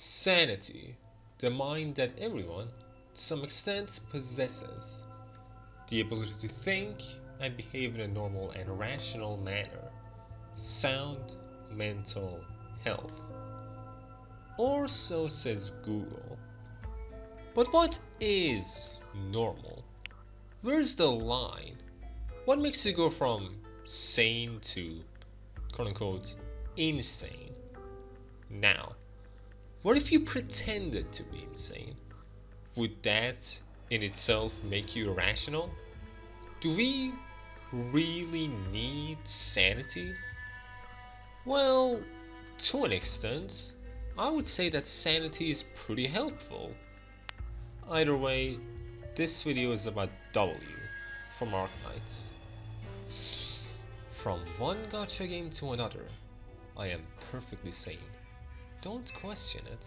Sanity, the mind that everyone, to some extent, possesses. The ability to think and behave in a normal and rational manner. Sound mental health. Or so says Google. But what is normal? Where's the line? What makes you go from sane to quote unquote insane? Now, what if you pretended to be insane? Would that in itself make you irrational? Do we really need sanity? Well, to an extent, I would say that sanity is pretty helpful. Either way, this video is about W from Arknights. From one gacha game to another, I am perfectly sane. Don't question it.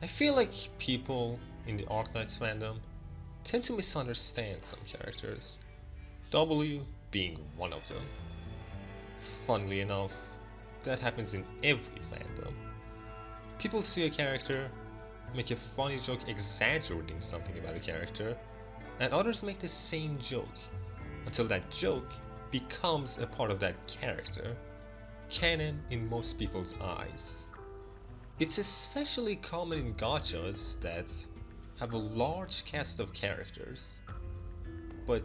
I feel like people in the Arknights fandom tend to misunderstand some characters, W being one of them. Funnily enough, that happens in every fandom. People see a character, make a funny joke exaggerating something about a character, and others make the same joke, until that joke becomes a part of that character, canon in most people's eyes. It's especially common in gachas that have a large cast of characters, but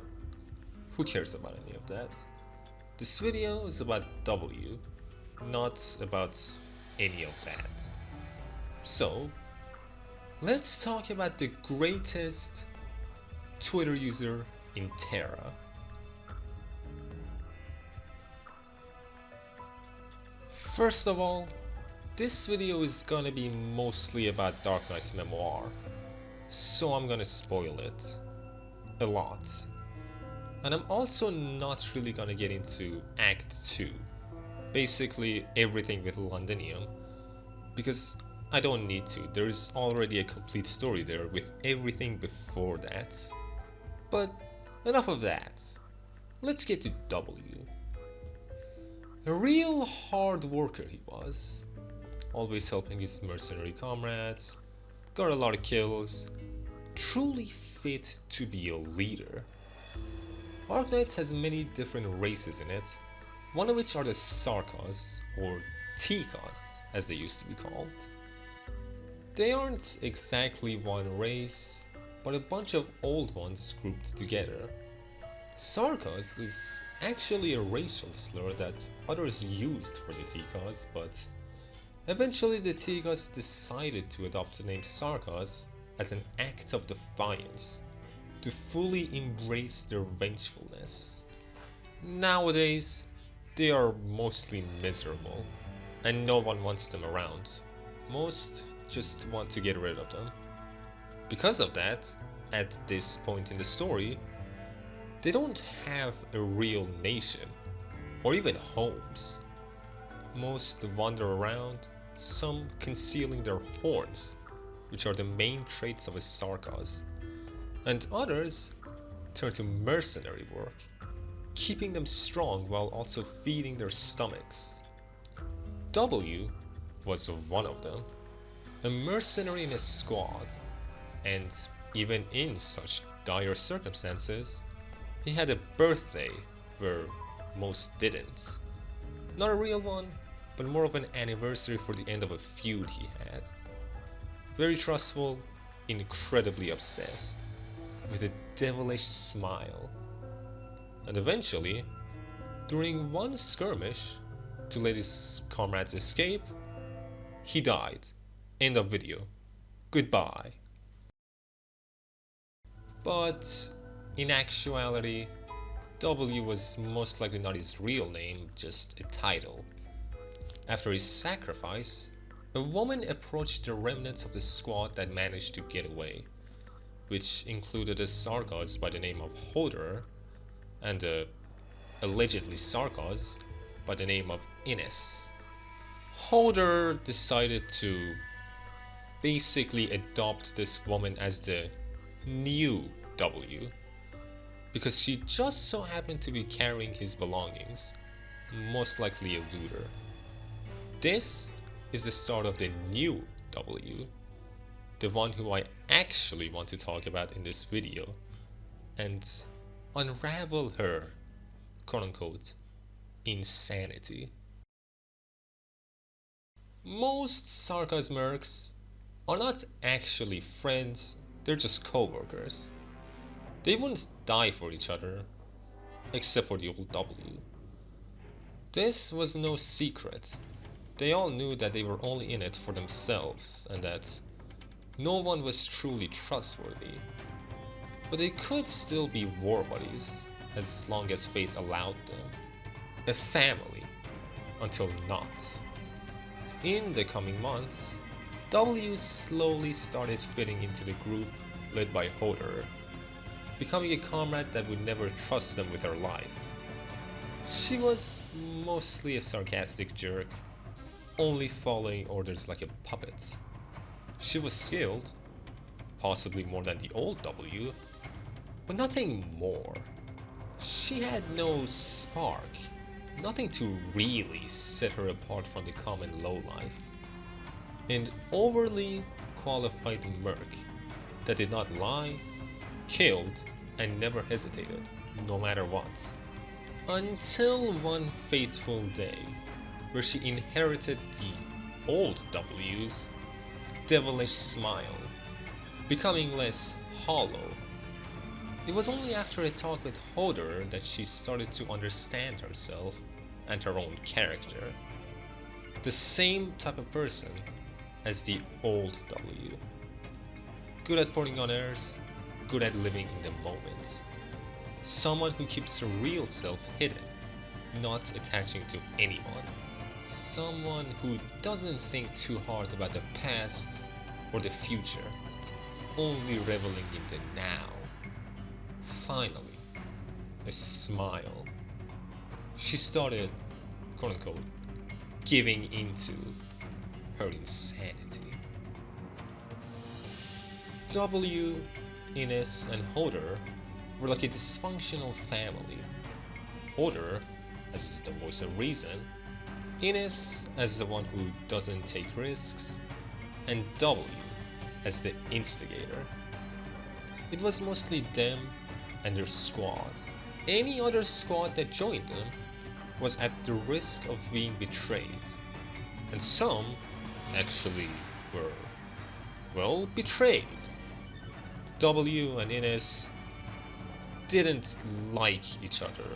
who cares about any of that? This video is about W, not about any of that. So, let's talk about the greatest Twitter user in Terra. First of all, this video is gonna be mostly about Dark Knight's memoir, so I'm gonna spoil it a lot. And I'm also not really gonna get into Act 2, basically everything with Londinium, because I don't need to. There's already a complete story there with everything before that. But enough of that. Let's get to W. A real hard worker he was, always helping his mercenary comrades, got a lot of kills, truly fit to be a leader. Arknights has many different races in it, one of which are the Sarkas, or Tikas as they used to be called. They aren't exactly one race, but a bunch of old ones grouped together. Sarkas is actually a racial slur that others used for the Tikas, but eventually the Tikas decided to adopt the name Sarkas as an act of defiance, to fully embrace their vengefulness. Nowadays, they are mostly miserable, and no one wants them around. Most just want to get rid of them. Because of that, at this point in the story, they don't have a real nation, or even homes. Most wander around, some concealing their horns, which are the main traits of a Sarkas, and others turn to mercenary work, keeping them strong while also feeding their stomachs. W was one of them, a mercenary in a squad, and even in such dire circumstances, he had a birthday where most didn't. Not a real one, but more of an anniversary for the end of a feud he had. Very trustful, incredibly obsessed, with a devilish smile. And eventually, during one skirmish, to let his comrades escape, he died. End of video. Goodbye. But in actuality, W was most likely not his real name, just a title. After his sacrifice, a woman approached the remnants of the squad that managed to get away, which included a Sarkas by the name of Hodor and a allegedly Sarkas by the name of Ines. Hodor decided to basically adopt this woman as the new W, because she just so happened to be carrying his belongings, most likely a looter. This is the start of the new W, the one who I actually want to talk about in this video, and unravel her, quote-unquote, insanity. Most sarcasm mercs are not actually friends, they're just co-workers. They wouldn't die for each other, except for the old W. This was no secret. They all knew that they were only in it for themselves and that no one was truly trustworthy. But they could still be war buddies as long as fate allowed them. A family, until not. In the coming months, W slowly started fitting into the group led by Hodor, becoming a comrade that would never trust them with her life. She was mostly a sarcastic jerk, only following orders like a puppet. She was skilled, possibly more than the old W, but nothing more. She had no spark, nothing to really set her apart from the common lowlife. An overly qualified merc that did not lie, killed, and never hesitated, no matter what. Until one fateful day, where she inherited the old W's devilish smile, becoming less hollow. It was only after a talk with Hodor that she started to understand herself and her own character. The same type of person as the old W. Good at putting on airs, good at living in the moment. Someone who keeps her real self hidden, not attaching to anyone. Someone who doesn't think too hard about the past or the future, only reveling in the now. Finally, a smile. She started, quote-unquote, giving into her insanity. W, Ines, and Hodor were like a dysfunctional family. Hodor as the voice of reason, Ines as the one who doesn't take risks, and W as the instigator. It was mostly them and their squad. Any other squad that joined them was at the risk of being betrayed. And some actually were, well, betrayed. W and Ines didn't like each other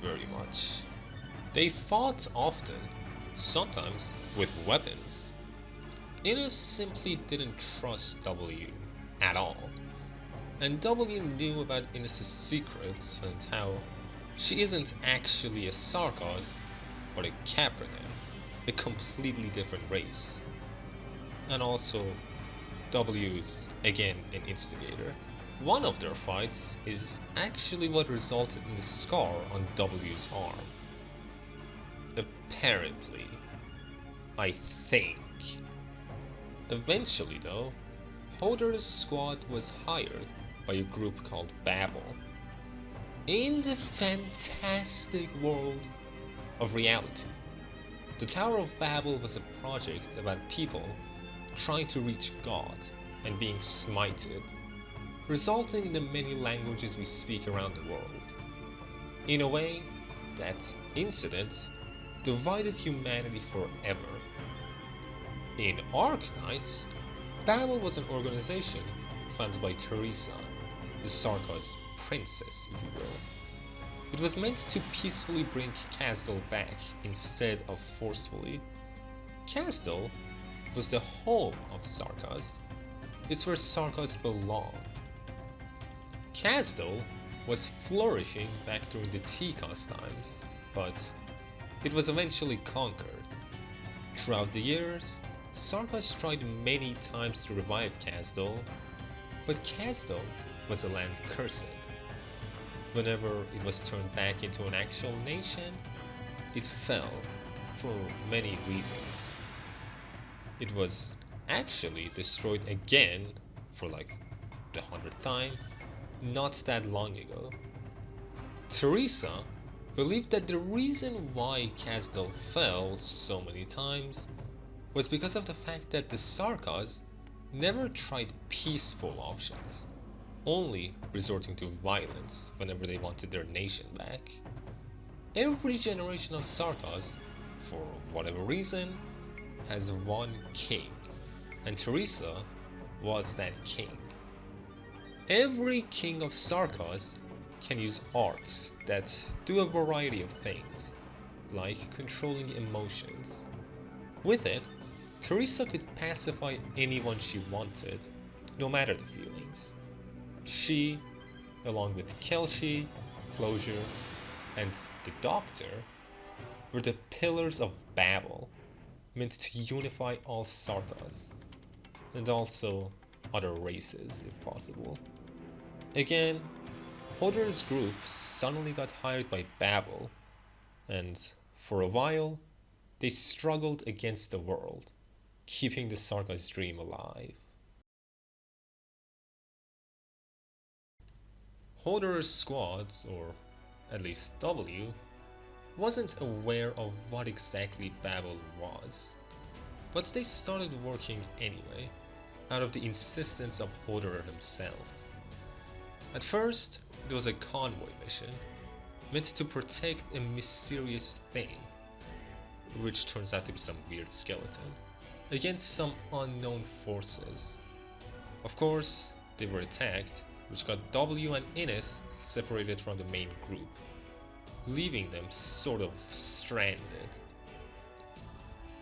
very much. They fought often, sometimes with weapons. Ines simply didn't trust W at all. And W knew about Ines' secrets and how she isn't actually a Sarkaz, but a Capricorn, a completely different race. And also, W is again an instigator. One of their fights is actually what resulted in the scar on W's arm. Apparently. I think. Eventually though, Hodor's squad was hired by a group called Babel. In the fantastic world of reality, the Tower of Babel was a project about people trying to reach God and being smited, resulting in the many languages we speak around the world. In a way, that incident divided humanity forever. In Arknights, Babel was an organization founded by Teresa, the Sarkaz princess, if you will. It was meant to peacefully bring Kazdal back instead of forcefully. Kazdal was the home of Sarkaz. It's where Sarkaz belonged. Kazdal was flourishing back during the Tikas times, but it was eventually conquered. Throughout the years, Sarkaz tried many times to revive Kazdal, but Kazdal was a land cursed. Whenever it was turned back into an actual nation, it fell for many reasons. It was actually destroyed again for like the 100th time, not that long ago. Teresa believed that the reason why Kazdal fell so many times was because of the fact that the Sarkas never tried peaceful options, only resorting to violence whenever they wanted their nation back. Every generation of Sarkas, for whatever reason, has one king, and Teresa was that king. Every king of Sarkas can use arts that do a variety of things, like controlling emotions. With it, Teresa could pacify anyone she wanted, no matter the feelings. She, along with Kelshi, Closure, and the Doctor, were the pillars of Babel, meant to unify all Sarkas, and also other races if possible. Again, Hodor's group suddenly got hired by Babel, and for a while, they struggled against the world, keeping the Sarka's dream alive. Hodor's squad, or at least W, wasn't aware of what exactly Babel was, but they started working anyway, out of the insistence of Hodor himself. At first, it was a convoy mission, meant to protect a mysterious thing, which turns out to be some weird skeleton, against some unknown forces. Of course, they were attacked, which got W and Innes separated from the main group, leaving them sort of stranded.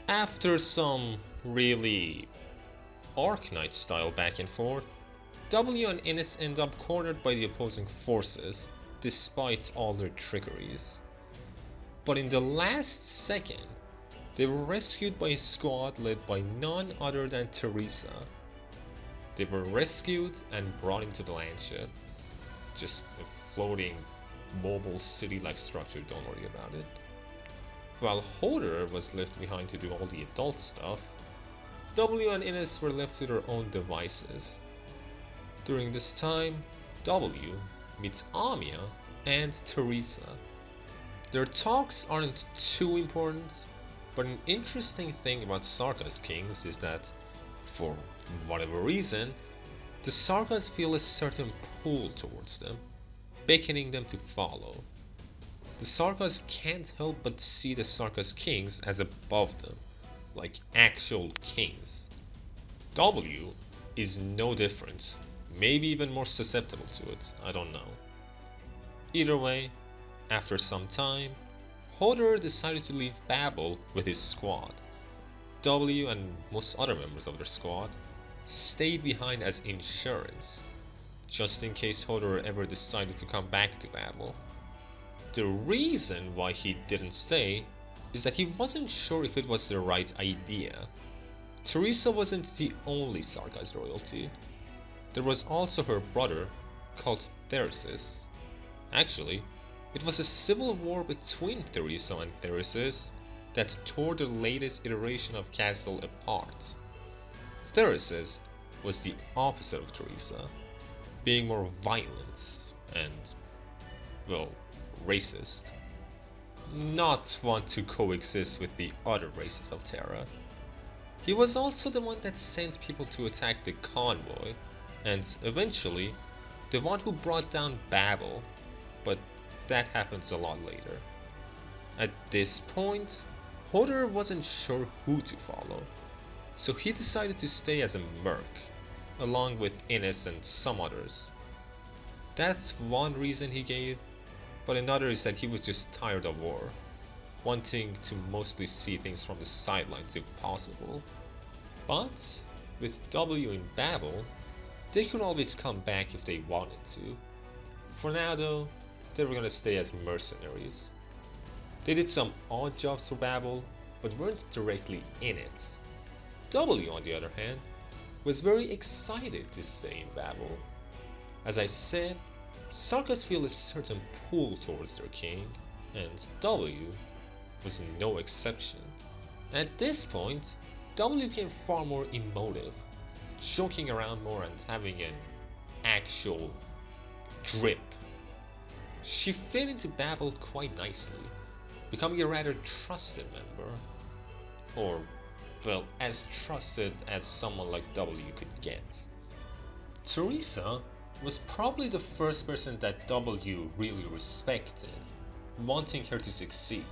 After some really Arknight style back and forth, W and Innes end up cornered by the opposing forces, despite all their trickeries. But in the last second, they were rescued by a squad led by none other than Teresa. They were rescued and brought into the landship. Just a floating, mobile city-like structure, don't worry about it. While Hodor was left behind to do all the adult stuff, W and Innes were left to their own devices. During this time, W meets Amia and Teresa. Their talks aren't too important, but an interesting thing about Sarkas kings is that, for whatever reason, the Sarkas feel a certain pull towards them, beckoning them to follow. The Sarkas can't help but see the Sarkas kings as above them, like actual kings. W is no different, maybe even more susceptible to it, I don't know. Either way, after some time, Hodor decided to leave Babel with his squad. W and most other members of their squad stayed behind as insurance, just in case Hodor ever decided to come back to Babel. The reason why he didn't stay is that he wasn't sure if it was the right idea. Teresa wasn't the only Sarkas royalty. There was also her brother, called Theresis. Actually, it was a civil war between Teresa and Theresis that tore the latest iteration of Castle apart. Theresis was the opposite of Teresa, being more violent and, well, racist. Not want to coexist with the other races of Terra. He was also the one that sent people to attack the convoy, and eventually, the one who brought down Babel, but that happens a lot later. At this point, Hodor wasn't sure who to follow, so he decided to stay as a merc, along with Innes and some others. That's one reason he gave, but another is that he was just tired of war, wanting to mostly see things from the sidelines if possible. But with W in Babel, they could always come back if they wanted to. For now though, they were gonna stay as mercenaries. They did some odd jobs for Babel, but weren't directly in it. W, on the other hand, was very excited to stay in Babel. As I said, Sarkas feel a certain pull towards their king, and W was no exception. At this point, W became far more emotive, joking around more and having an actual drip. She fit into Babel quite nicely, becoming a rather trusted member. Or well, as trusted as someone like W could get. Teresa was probably the first person that W really respected, wanting her to succeed.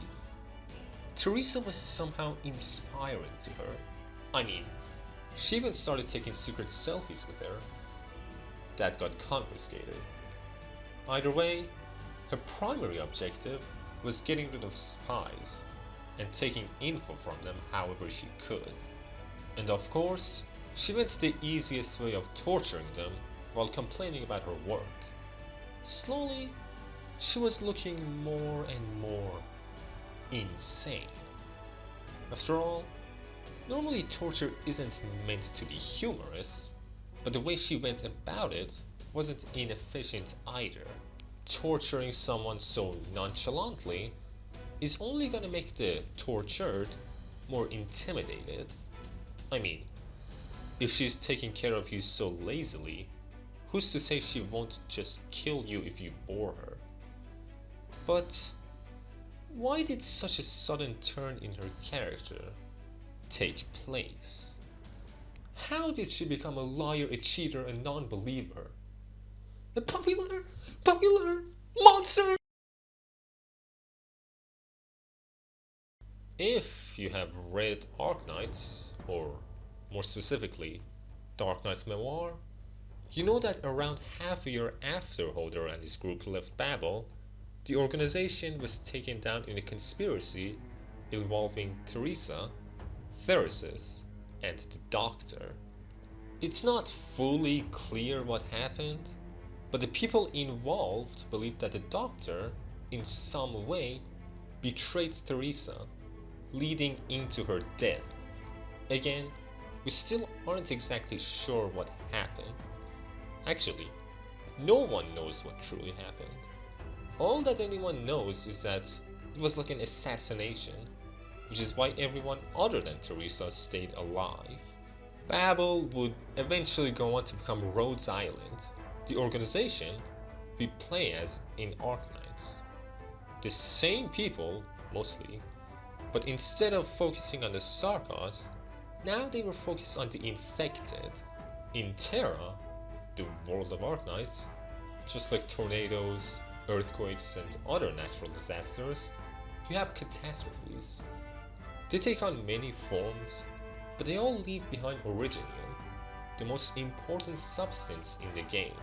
Teresa was somehow inspiring to her. I mean, she even started taking secret selfies with her. That got confiscated. Either way, her primary objective was getting rid of spies and taking info from them however she could. And of course, she went the easiest way of torturing them while complaining about her work. Slowly, she was looking more and more insane. After all, normally torture isn't meant to be humorous, but the way she went about it wasn't inefficient either. Torturing someone so nonchalantly is only gonna make the tortured more intimidated. I mean, if she's taking care of you so lazily, who's to say she won't just kill you if you bore her? But why did such a sudden turn in her character take place? How did she become a liar, a cheater, a non-believer? A popular monster! If you have read Arknights, or more specifically, the Arknights memoir, you know that around half a year after Hodor and his group left Babel, the organization was taken down in a conspiracy involving Teresa, Theresis, and the Doctor. It's not fully clear what happened, but the people involved believe that the Doctor, in some way, betrayed Teresa, leading into her death. Again, we still aren't exactly sure what happened. Actually, no one knows what truly happened. All that anyone knows is that it was like an assassination, which is why everyone other than Teresa stayed alive. Babel would eventually go on to become Rhodes Island, the organization we play as in Arknights. The same people, mostly, but instead of focusing on the Sarkos, now they were focused on the infected. In Terra, the world of Arknights, just like tornadoes, earthquakes, and other natural disasters, you have catastrophes. They take on many forms, but they all leave behind Originium, the most important substance in the game.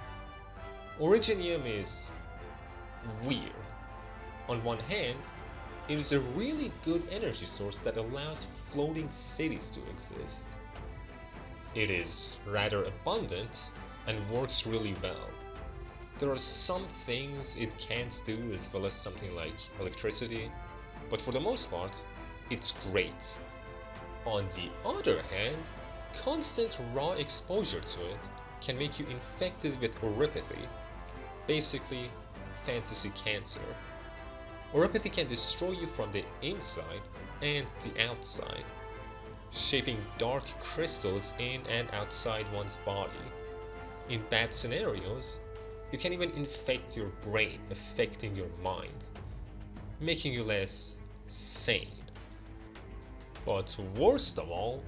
Originium is weird. On one hand, it is a really good energy source that allows floating cities to exist. It is rather abundant and works really well. There are some things it can't do, as well as something like electricity, but for the most part, it's great. On the other hand, constant raw exposure to it can make you infected with oripathy, basically fantasy cancer. Oripathy can destroy you from the inside and the outside, shaping dark crystals in and outside one's body. In bad scenarios, it can even infect your brain, affecting your mind, making you less sane. But worst of all,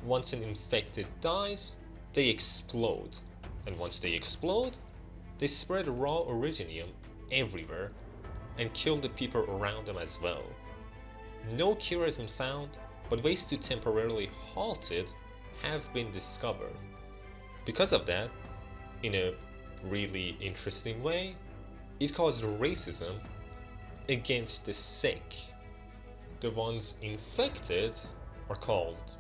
once an infected dies, they explode. And once they explode, they spread raw originium everywhere and kill the people around them as well. No cure has been found, but ways to temporarily halt it have been discovered. Because of that, in a really interesting way, it caused racism against the sick. The ones infected are called,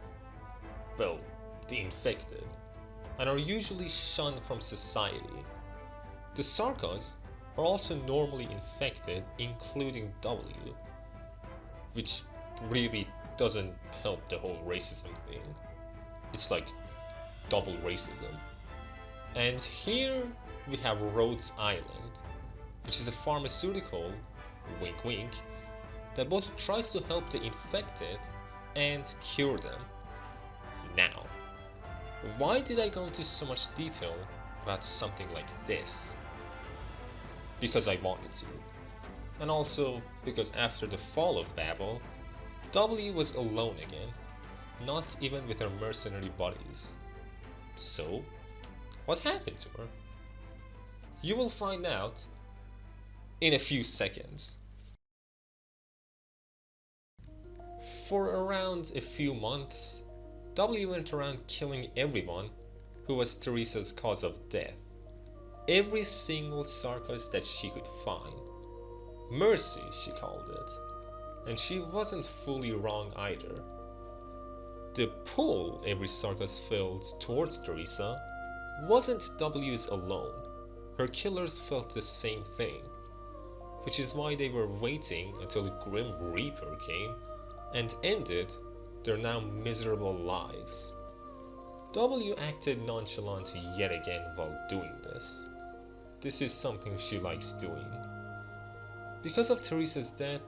well, the infected, and are usually shunned from society. The Sarkos are also normally infected, including W, which really doesn't help the whole racism thing. It's like double racism. And here we have Rhodes Island, which is a pharmaceutical, wink wink, that both tries to help the infected and cure them. Now, why did I go into so much detail about something like this? Because I wanted to. And also because after the fall of Babel, W was alone again, not even with her mercenary buddies. So, what happened to her? You will find out in a few seconds. For around a few months, W went around killing everyone who was Theresa's cause of death. Every single sarcos that she could find. Mercy, she called it. And she wasn't fully wrong either. The pull every sarcos felt towards Theresa wasn't W's alone. Her killers felt the same thing, which is why they were waiting until Grim Reaper came and ended their now miserable lives. W acted nonchalant yet again while doing this. This is something she likes doing. Because of Theresa's death,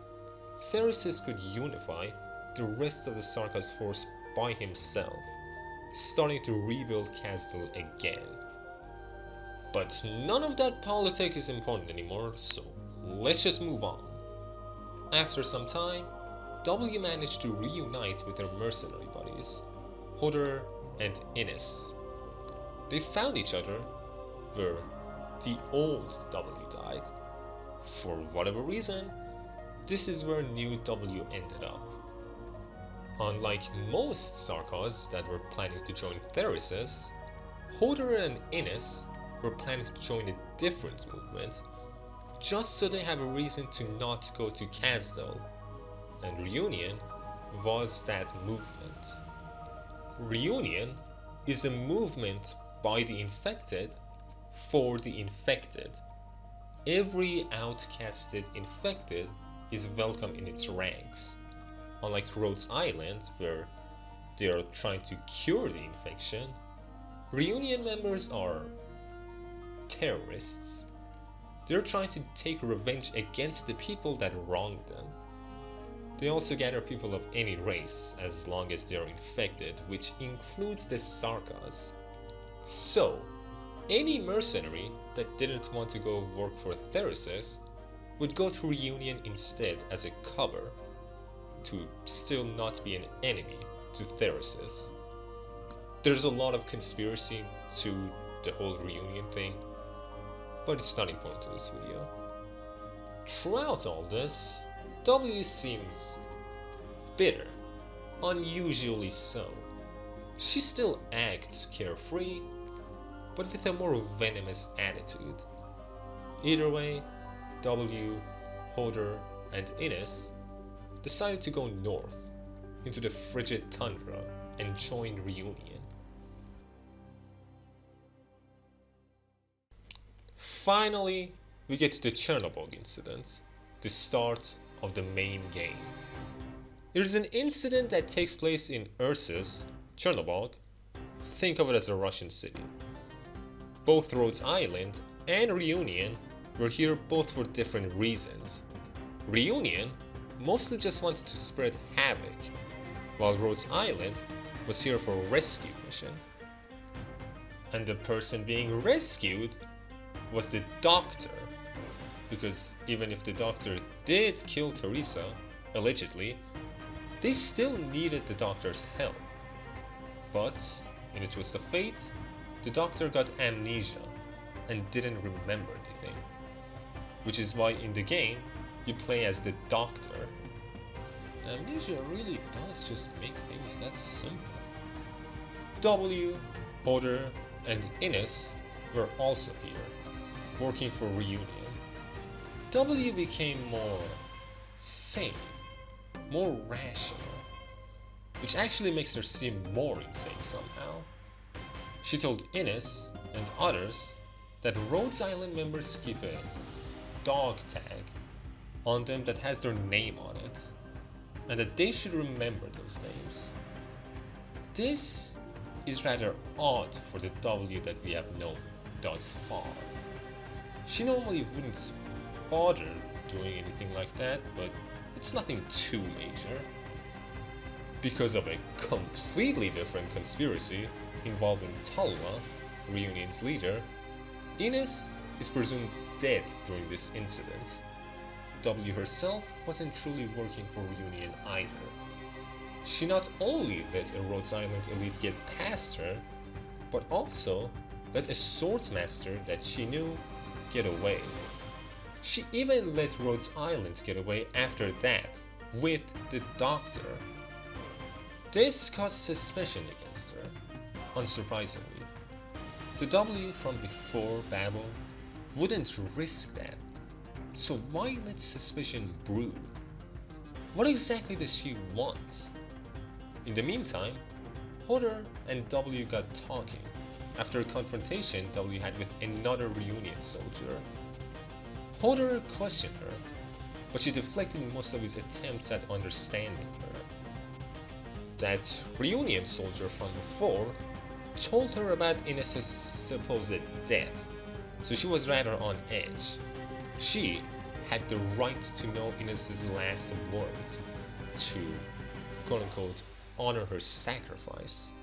Theresis could unify the rest of the Sarkos force by himself, starting to rebuild Castle again. But none of that politics is important anymore, so let's just move on. After some time, W managed to reunite with her mercenary buddies, Hodor and Innes. They found each other where the old W died. For whatever reason, this is where new W ended up. Unlike most Sarkos that were planning to join Theresis, Hodor and Innes were planning to join a different movement, just so they have a reason to not go to Kazdal, and Reunion was that movement. Reunion is a movement by the infected for the infected. Every outcasted infected is welcome in its ranks. Unlike Rhodes Island, where they are trying to cure the infection, Reunion members are terrorists. They're trying to take revenge against the people that wronged them. They also gather people of any race as long as they are infected, which includes the Sarkos. So, any mercenary that didn't want to go work for Theresis would go to Reunion instead as a cover, to still not be an enemy to Theresis. There's a lot of conspiracy to the whole Reunion thing, but it's not important to this video. Throughout all this, W seems bitter, unusually so. She still acts carefree, but with a more venomous attitude. Either way, W, Hodor, and Innes decided to go north, into the frigid tundra, and join Reunion. Finally, we get to the Chernobog Incident, the start of the main game. There's an incident that takes place in Ursus, Chernobog. Think of it as a Russian city. Both Rhodes Island and Reunion were here both for different reasons. Reunion mostly just wanted to spread havoc, while Rhodes Island was here for a rescue mission. And the person being rescued was the doctor, because even if the doctor did kill Theresa, allegedly, they still needed the doctor's help. But, in a twist of fate, the doctor got amnesia and didn't remember anything. Which is why in the game, you play as the doctor. Amnesia really does just make things that simple. W, Hodor, and Innes were also here, working for Reunion. W became more sane, more rational, which actually makes her seem more insane somehow. She told Innes and others that Rhodes Island members keep a dog tag on them that has their name on it, and that they should remember those names. This is rather odd for the W that we have known thus far. She normally wouldn't bother doing anything like that, but it's nothing too major. Because of a completely different conspiracy involving Talma, Reunion's leader, Innes is presumed dead during this incident. W herself wasn't truly working for Reunion either. She not only let a Rhode Island elite get past her, but also let a swordsmaster that she knew get away. She even let Rhode Island get away after that, with the doctor. This caused suspicion against her, unsurprisingly. The W from before Babel wouldn't risk that, so why let suspicion brew? What exactly does she want? In the meantime, Hodder and W got talking after a confrontation W had with another reunion soldier. Hodder questioned her, but she deflected most of his attempts at understanding her. That reunion soldier from before told her about Ines' supposed death, so she was rather on edge. She had the right to know Ines' last words to, quote-unquote, honor her sacrifice.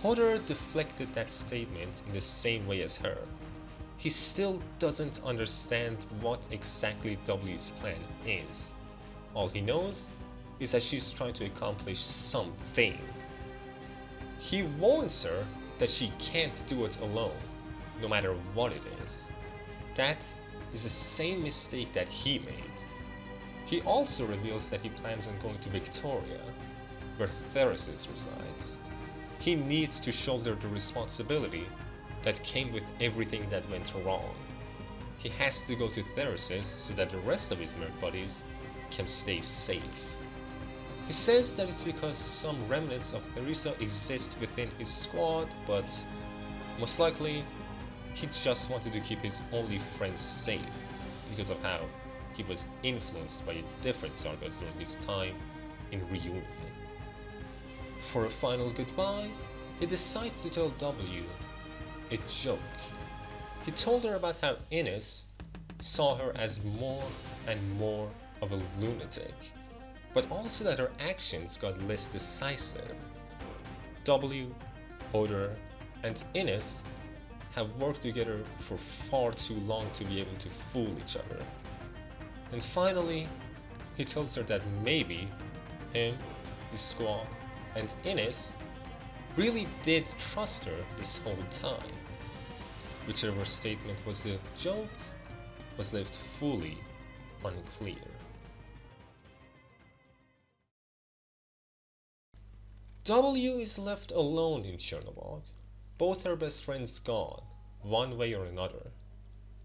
Hodder deflected that statement in the same way as her. He still doesn't understand what exactly W's plan is. All he knows is that she's trying to accomplish something. He warns her that she can't do it alone, no matter what it is. That is the same mistake that he made. He also reveals that he plans on going to Victoria, where Theresis resides. He needs to shoulder the responsibility that came with everything that went wrong. He has to go to Theresis so that the rest of his merc buddies can stay safe. He says that it's because some remnants of Theresa exist within his squad, but most likely he just wanted to keep his only friends safe because of how he was influenced by different Sargas during his time in Reunion. For a final goodbye, he decides to tell W a joke. He told her about how Ines saw her as more and more of a lunatic, but also that her actions got less decisive. W, Hodder, and Ines have worked together for far too long to be able to fool each other. And finally, he tells her that maybe him, his squad, and Ines really did trust her this whole time. Whichever statement was a joke was left fully unclear. W is left alone in Chernobog, both her best friends gone, one way or another.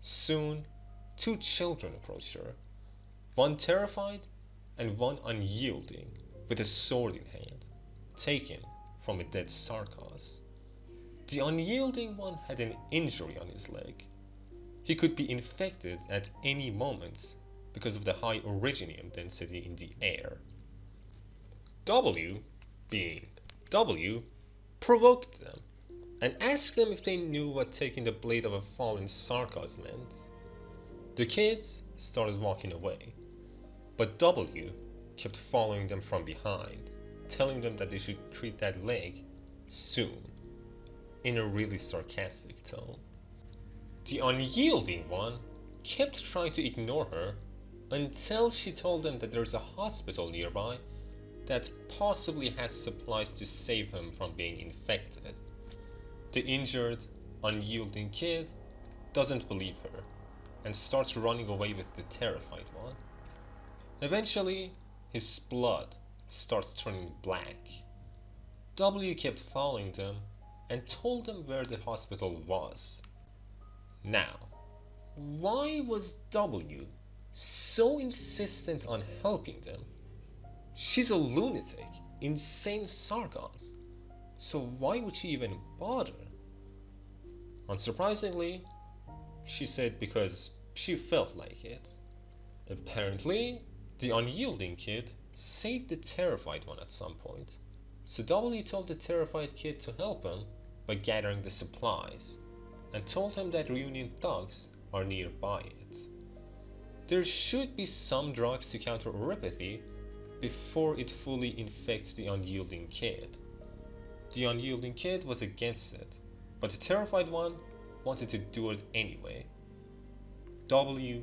Soon, two children approach her, one terrified and one unyielding, with a sword in hand, taken from a dead Sarkaz. The unyielding one had an injury on his leg. He could be infected at any moment because of the high originium density in the air. W, being W, provoked them and asked them if they knew what taking the blade of a fallen Sarkaz meant. The kids started walking away, but W kept following them from behind, telling them that they should treat that leg soon, in a really sarcastic tone. The unyielding one kept trying to ignore her until she told them that there's a hospital nearby that possibly has supplies to save him from being infected. The injured, unyielding kid doesn't believe her and starts running away with the terrified one. Eventually, his blood starts turning black. W kept following them and told them where the hospital was. Now, why was W so insistent on helping them? She's a lunatic, insane Sarkaz, so why would she even bother? Unsurprisingly, she said because she felt like it. Apparently, the unyielding kid saved the terrified one at some point, so W told the terrified kid to help him by gathering the supplies, and told him that Reunion thugs are nearby it. There should be some drugs to counter oropathy before it fully infects the unyielding kid. The unyielding kid was against it, but the terrified one wanted to do it anyway. W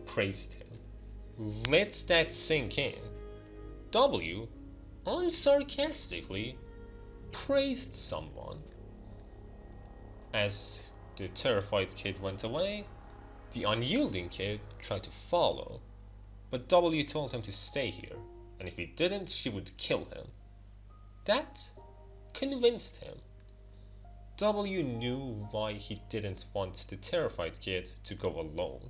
praised him. Let that sink in. W unsarcastically praised someone. As the terrified kid went away, the unyielding kid tried to follow, but W told him to stay here, and if he didn't, she would kill him. That convinced him. W knew why he didn't want the terrified kid to go alone.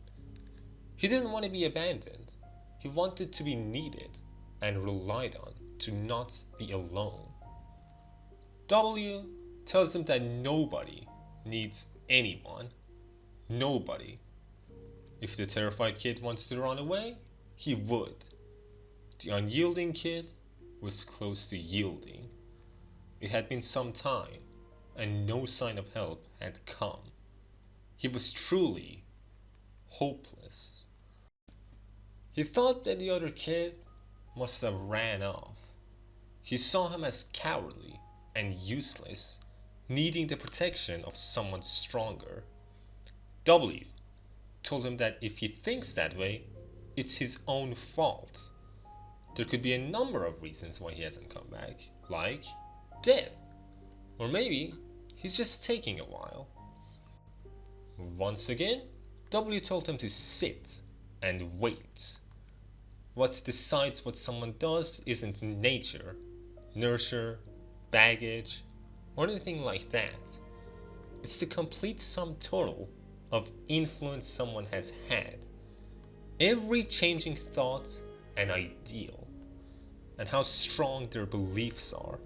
He didn't want to be abandoned. He wanted to be needed and relied on to not be alone. W tells him that nobody needs anyone. Nobody. If the terrified kid wanted to run away, he would. The unyielding kid was close to yielding. It had been some time, and no sign of help had come. He was truly hopeless. He thought that the other kid must have ran off. He saw him as cowardly and useless, needing the protection of someone stronger. W told him that if he thinks that way, it's his own fault. There could be a number of reasons why he hasn't come back, like death, or maybe he's just taking a while. Once again, W told him to sit and wait. What decides what someone does isn't nature, nurture, baggage, or anything like that. It's the complete sum total of influence someone has had. Every changing thought and ideal, and how strong their beliefs are.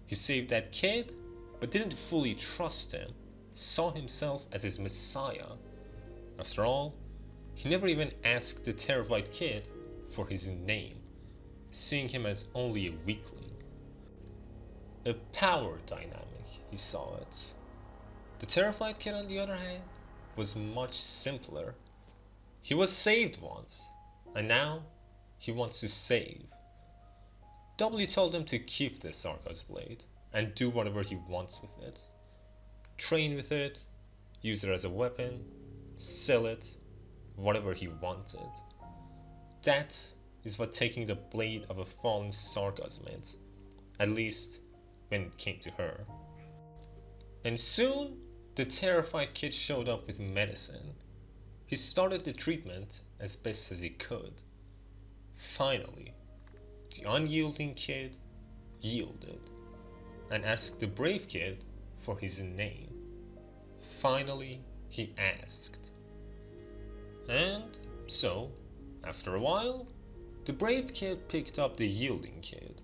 He saved that kid, but didn't fully trust him, saw himself as his messiah. After all, he never even asked the terrified kid for his name, seeing him as only a weakling. A power dynamic, he saw it. The terrified kid, on the other hand, was much simpler. He was saved once, and now he wants to save. W told him to keep the Sarkaz blade and do whatever he wants with it. Train with it, use it as a weapon, sell it, whatever he wanted. That is what taking the blade of a fallen Sarkaz meant, at least when it came to her. And soon, the terrified kid showed up with medicine. He started the treatment as best as he could. Finally, the unyielding kid yielded and asked the brave kid for his name. Finally, he asked. And so, after a while, the brave kid picked up the yielding kid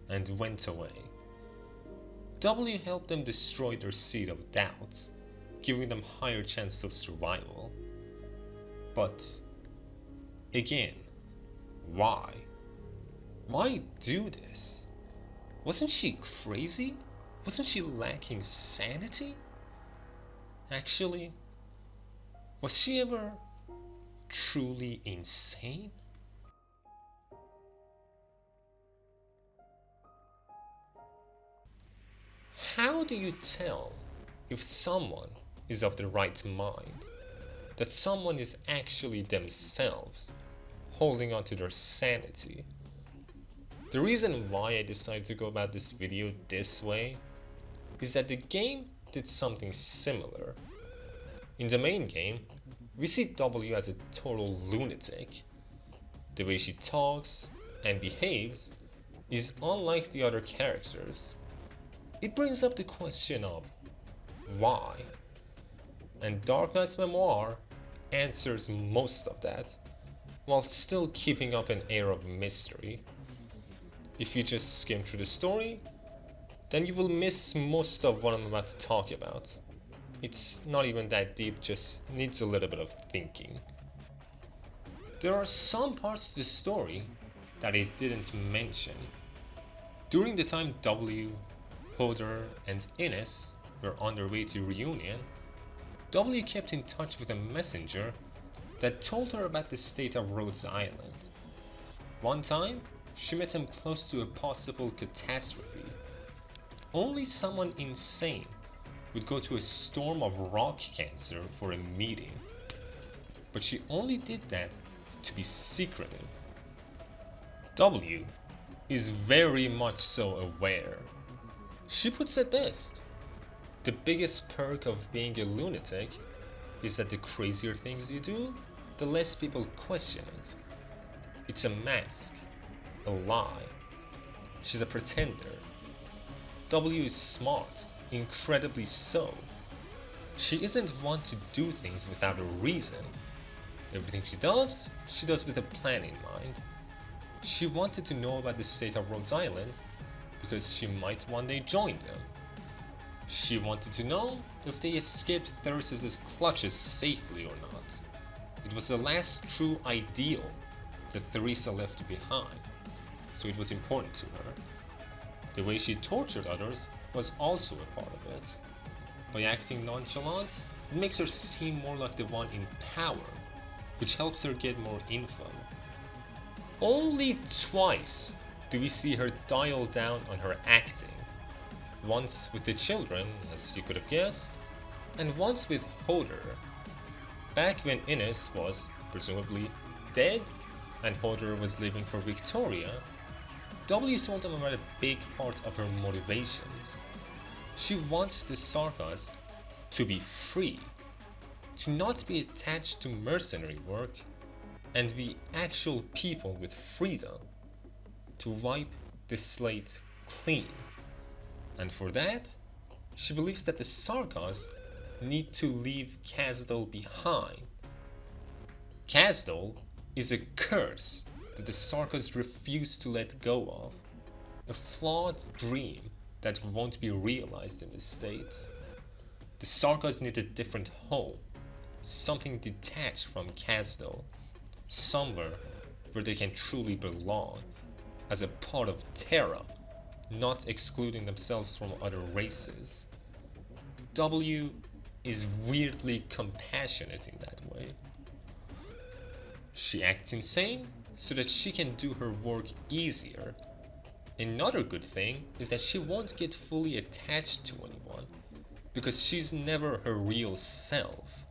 and went away. W helped them destroy their seed of doubt, giving them higher chances of survival. But, again, why? Why do this? Wasn't she crazy? Wasn't she lacking sanity? Actually, was she ever truly insane? How do you tell if someone is of the right mind? That someone is actually themselves, holding on to their sanity? The reason why I decided to go about this video this way is that the game did something similar. In the main game, we see W as a total lunatic. The way she talks and behaves is unlike the other characters. It brings up the question of why? And Arknights' memoir answers most of that, while still keeping up an air of mystery. If you just skim through the story, then you will miss most of what I'm about to talk about. It's not even that deep, just needs a little bit of thinking. There are some parts of the story that it didn't mention. During the time W, Hodor, and Ines were on their way to reunion, W kept in touch with a messenger that told her about the state of Rhodes Island. One time, she met him close to a possible catastrophe. Only someone insane would go to a storm of rock cancer for a meeting. But she only did that to be secretive. W is very much so aware. She puts it best. The biggest perk of being a lunatic is that the crazier things you do, the less people question it. It's a mask, a lie. She's a pretender. W is smart, incredibly so. She isn't one to do things without a reason. Everything she does with a plan in mind. She wanted to know about the state of Rhode Island because she might one day join them. She wanted to know if they escaped Theris's clutches safely or not. It was the last true ideal that Theresa left behind, so it was important to her. The way she tortured others was also a part of it. By acting nonchalant, it makes her seem more like the one in power, which helps her get more info. Only twice do we see her dial down on her acting. Once with the children, as you could have guessed, and once with Hodor. Back when Ines was, presumably, dead, and Hodor was living for Victoria, W told them about a big part of her motivations. She wants the Sarkas to be free, to not be attached to mercenary work, and be actual people with freedom, to wipe the slate clean. And for that, she believes that the Sarkas need to leave Kazdal behind. Kazdal is a curse that the Sarkas refuse to let go of, a flawed dream that won't be realized in this state. The Sarkas need a different home, something detached from Kazdal, somewhere where they can truly belong, as a part of Terra, not excluding themselves from other races. W is weirdly compassionate in that way. She acts insane so that she can do her work easier. Another good thing is that she won't get fully attached to anyone, because she's never her real self.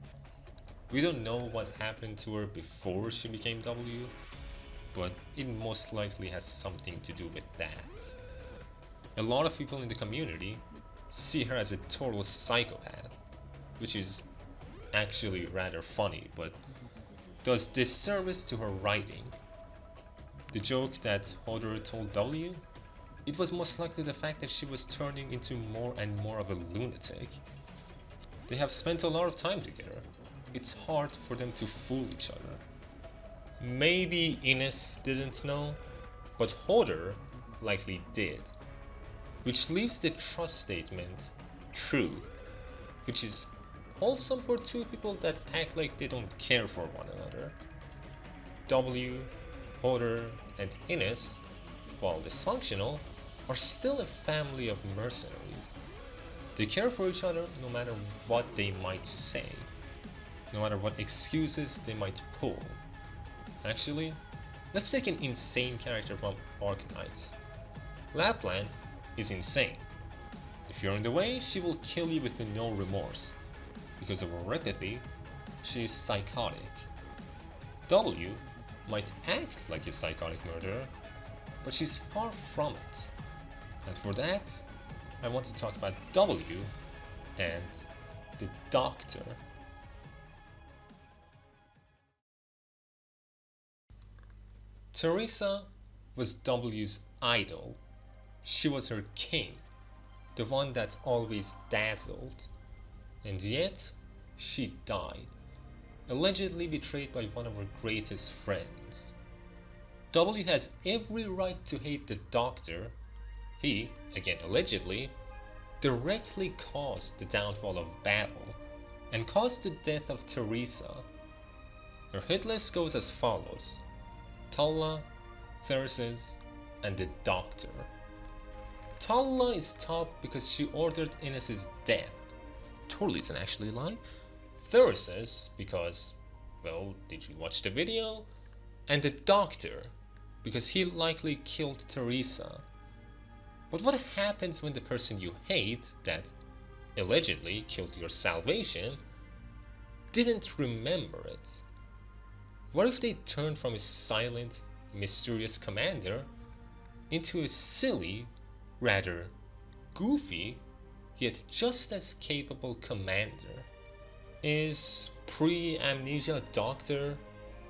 We don't know what happened to her before she became W, but it most likely has something to do with that. A lot of people in the community see her as a total psychopath, which is actually rather funny, but does disservice to her writing. The joke that Hodor told W, it was most likely the fact that she was turning into more and more of a lunatic. They have spent a lot of time together. It's hard for them to fool each other. Maybe Ines didn't know, but Hodor likely did. Which leaves the trust statement true, which is wholesome for two people that act like they don't care for one another. W, Hodor, and Ines, while dysfunctional, are still a family of mercenaries. They care for each other no matter what they might say, no matter what excuses they might pull. Actually, let's take an insane character from Arknights. Lapland is insane. If you're in the way, she will kill you with no remorse. Because of her empathy, she is psychotic. W might act like a psychotic murderer, but she's far from it. And for that, I want to talk about W and the Doctor. Theresa was W's idol. She was her king, the one that always dazzled. And yet, she died, allegedly betrayed by one of her greatest friends. W has every right to hate the Doctor. He, again allegedly, directly caused the downfall of Babel and caused the death of Theresa. Her hit list goes as follows: Tulla, Theris, and the Doctor. Tulla is top because she ordered Ines' death. Totally isn't actually alive. Theris because, well, did you watch the video? And the Doctor because he likely killed Theresa. But what happens when the person you hate, that allegedly killed your salvation, didn't remember it? What if they turned from a silent, mysterious commander into a silly, rather goofy, yet just as capable commander. Is pre-amnesia Doctor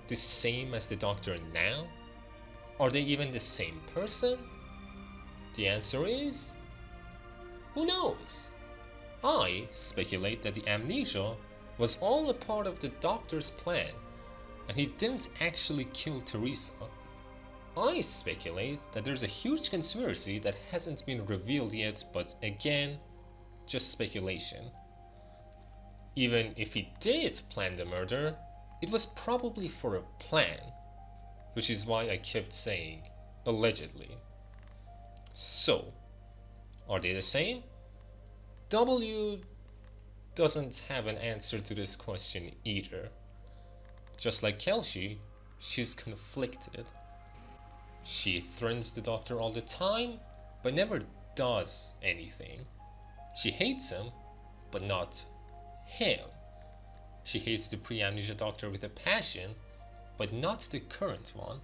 the same as the Doctor now? Are they even the same person? The answer is, who knows? I speculate that the amnesia was all a part of the Doctor's plan, and he didn't actually kill Teresa. I speculate that there's a huge conspiracy that hasn't been revealed yet, but again, just speculation. Even if he did plan the murder, it was probably for a plan, which is why I kept saying allegedly. So, are they the same? W doesn't have an answer to this question either. Just like Kelsey, she's conflicted. She threatens the Doctor all the time, but never does anything. She hates him, but not him. She hates the pre-amnesia Doctor with a passion, but not the current one.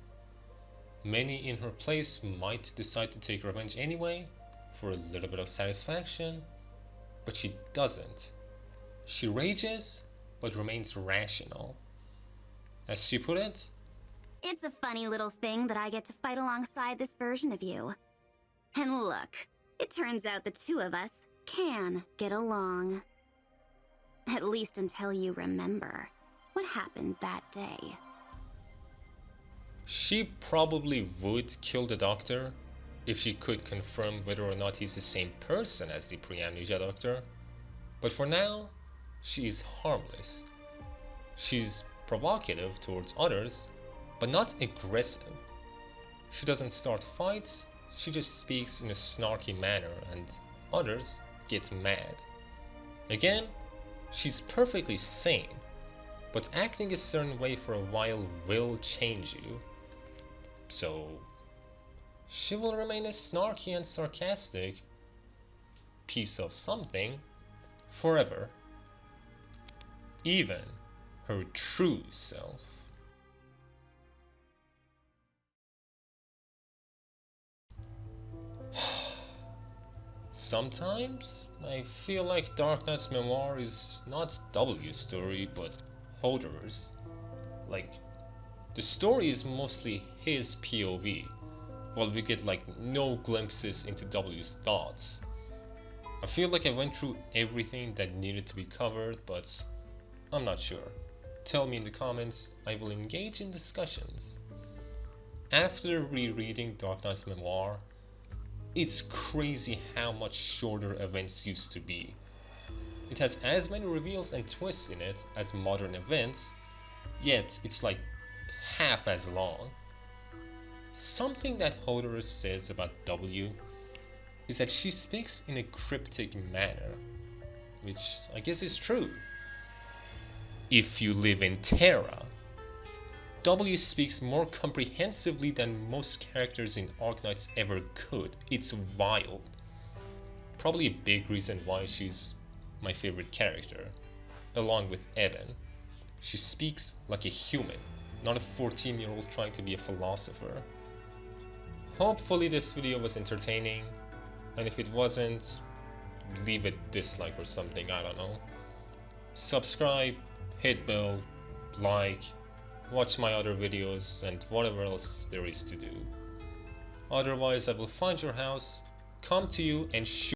Many in her place might decide to take revenge anyway, for a little bit of satisfaction, but she doesn't. She rages, but remains rational. As she put it, "It's a funny little thing that I get to fight alongside this version of you. And look, it turns out the two of us can get along. At least until you remember what happened that day." she probably would kill the Doctor if she could confirm whether or not he's the same person as the pre-amnesia Doctor. But for now, she is harmless. She's provocative towards others, but not aggressive. She doesn't start fights, she just speaks in a snarky manner and others get mad. Again, she's perfectly sane, but acting a certain way for a while will change you. So, she will remain a snarky and sarcastic piece of something forever. Even her true self. Sometimes I feel like Arknights' memoir is not W's story but Hodor's. Like, the story is mostly his POV, while we get like no glimpses into W's thoughts. I feel like I went through everything that needed to be covered, but I'm not sure. Tell me in the comments, I will engage in discussions. After rereading Arknights' memoir, it's crazy how much shorter events used to be. It has as many reveals and twists in it as modern events, yet it's like half as long. Something that Hodor says about W is that she speaks in a cryptic manner, which I guess is true. If you live in Terra, W speaks more comprehensively than most characters in Arknights ever could. It's wild. Probably a big reason why she's my favorite character, along with Eben. She speaks like a human, not a 14-year-old trying to be a philosopher. Hopefully this video was entertaining, and if it wasn't, leave a dislike or something, I don't know. Subscribe, hit bell, like, watch my other videos, and whatever else there is to do. Otherwise, I will find your house, come to you, and shoot